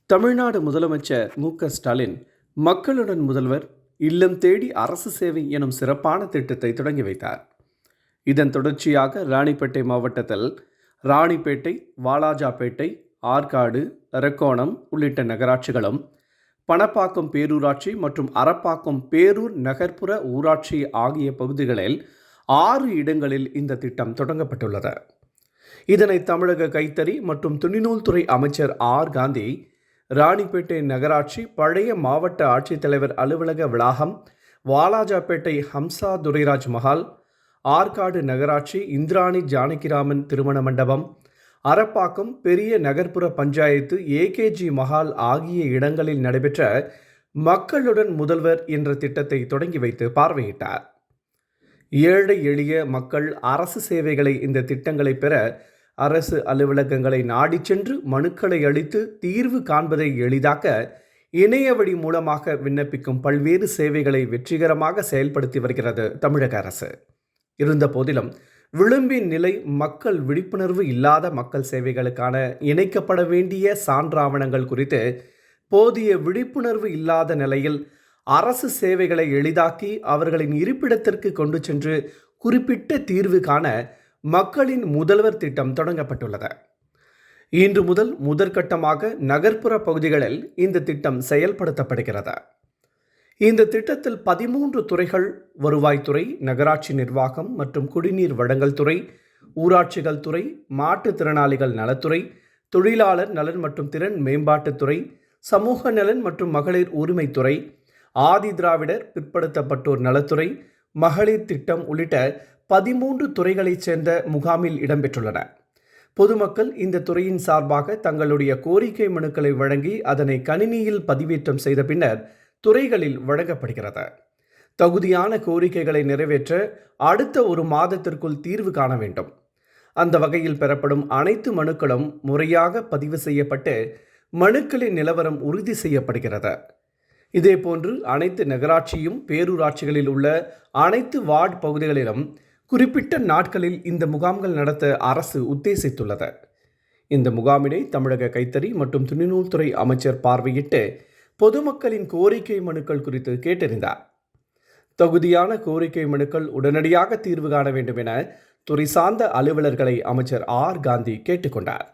தமிழ்நாடு முதலமைச்சர் மு.க.ஸ்டாலின் மக்களுடன் முதல்வர் இல்லம் தேடி அரசு சேவை எனும் சிறப்பான திட்டத்தை தொடங்கி வைத்தார். இதன் தொடர்ச்சியாக ராணிப்பேட்டை மாவட்டத்தில் ராணிப்பேட்டை, வாலாஜாபேட்டை, ஆற்காடு, அரக்கோணம் உள்ளிட்ட நகராட்சிகளும், பணப்பாக்கம் பேரூராட்சி மற்றும் அரப்பாக்கம் பேரூர் நகர்ப்புற ஊராட்சி ஆகிய பகுதிகளில் 6 இடங்களில் இந்த திட்டம் தொடங்கப்பட்டுள்ளது. இதனை தமிழக கைத்தறி மற்றும் துணிநூல் துறை அமைச்சர் ஆர். காந்தி ராணிப்பேட்டை நகராட்சி பழைய மாவட்ட ஆட்சித்தலைவர் அலுவலக வளாகம், வாலாஜாபேட்டை ஹம்சா துரைராஜ் மஹால், ஆற்காடு நகராட்சி இந்திராணி ஜானகிராமன் திருமண மண்டபம், அரப்பாக்கம் பெரிய நகர்ப்புற பஞ்சாயத்து ஏகேஜி மஹால் ஆகிய இடங்களில் நடைபெற்ற மக்களுடன் முதல்வர் என்ற திட்டத்தை தொடங்கி வைத்து பார்வையிட்டார். ஏழை எளிய மக்கள் அரசு சேவைகளை இந்த திட்டங்களை பெற அரசு அலுவலகங்களை நாடி சென்று மனுக்களை அளித்து தீர்வு காண்பதை எளிதாக்க இணையவழி மூலமாக விண்ணப்பிக்கும் பல்வேறு சேவைகளை வெற்றிகரமாக செயல்படுத்தி வருகிறது தமிழக அரசு. இருந்த போதிலும் விளிம்பின் நிலை மக்கள் விழிப்புணர்வு இல்லாத மக்கள் சேவைகளுக்கான இணைக்கப்பட வேண்டிய சான்றாவணங்கள் குறித்து போதிய விழிப்புணர்வு இல்லாத நிலையில் அரசு சேவைகளை எளிதாக்கி அவர்களின் இருப்பிடத்திற்கு கொண்டு சென்று குறிப்பிட்ட தீர்வு காண மக்களின் முதல்வர் திட்டம் தொடங்கப்பட்டுள்ளது. இன்று முதல் முதற்கட்டமாக நகர்ப்புற பகுதிகளில் இந்த திட்டம் செயல்படுத்தப்படுகிறது. இந்த திட்டத்தில் 13 துறைகள் வருவாய்த்துறை, நகராட்சி நிர்வாகம் மற்றும் குடிநீர் வழங்கல் துறை, ஊராட்சிகள் துறை, மாற்றுத்திறனாளிகள் நலத்துறை, தொழிலாளர் நலன் மற்றும் திறன் மேம்பாட்டுத்துறை, சமூக நலன் மற்றும் மகளிர் உரிமைத்துறை, ஆதி திராவிடர் பிற்படுத்தப்பட்டோர் நலத்துறை, மகளிர் திட்டம் உள்ளிட்ட 13 துறைகளைச் சேர்ந்த முகாமில் இடம்பெற்றுள்ளன. பொதுமக்கள் இந்த துறையின் சார்பாக தங்களுடைய கோரிக்கை மனுக்களை வழங்கி அதனை கணினியில் பதிவேற்றம் செய்த பின்னர் துறைகளில் வழங்கப்படுகிறது. தகுதியான கோரிக்கைகளை நிறைவேற்ற அடுத்த 1 மாதத்திற்குள் தீர்வு காண வேண்டும். அந்த வகையில் பெறப்படும் அனைத்து மனுக்களும் முறையாக பதிவு செய்யப்பட்டு மனுக்களின் நிலவரம் உறுதி செய்யப்படுகிறது. இதேபோன்று அனைத்து நகராட்சியும் பேரூராட்சிகளில் உள்ள அனைத்து வார்டு பகுதிகளிலும் குறிப்பிட்ட நாட்களில் இந்த முகாம்கள் நடத்த அரசு உத்தேசித்துள்ளது. இந்த முகாமினை தமிழக கைத்தறி மற்றும் துணிநூல் துறை அமைச்சர் பார்வையிட்டு பொதுமக்களின் கோரிக்கை மனுக்கள் குறித்து கேட்டறிந்தார். தகுதியான கோரிக்கை மனுக்கள் உடனடியாக தீர்வு காண வேண்டும் என துறை சார்ந்த அலுவலர்களை அமைச்சர் ஆர். காந்தி கேட்டுக்கொண்டார்.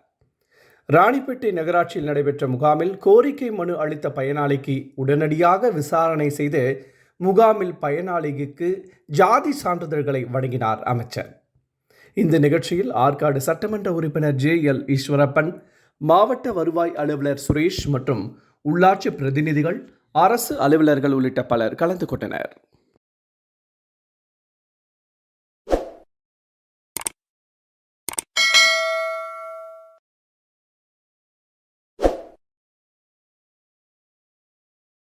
ராணிப்பேட்டை நகராட்சியில் நடைபெற்ற முகாமில் கோரிக்கை மனு அளித்த பயனாளிக்கு உடனடியாக விசாரணை செய்து முகாமில் பயனாளிக்கு ஜாதி சான்றிதழ்களை வழங்கினார் அமைச்சர். இந்த நிகழ்ச்சியில் ஆற்காடு சட்டமன்ற உறுப்பினர் ஜே.எல். ஈஸ்வரப்பன், மாவட்ட வருவாய் அலுவலர் சுரேஷ் மற்றும் உள்ளாட்சி பிரதிநிதிகள், அரசு அலுவலர்கள் உள்ளிட்ட பலர் கலந்து கொண்டனர்.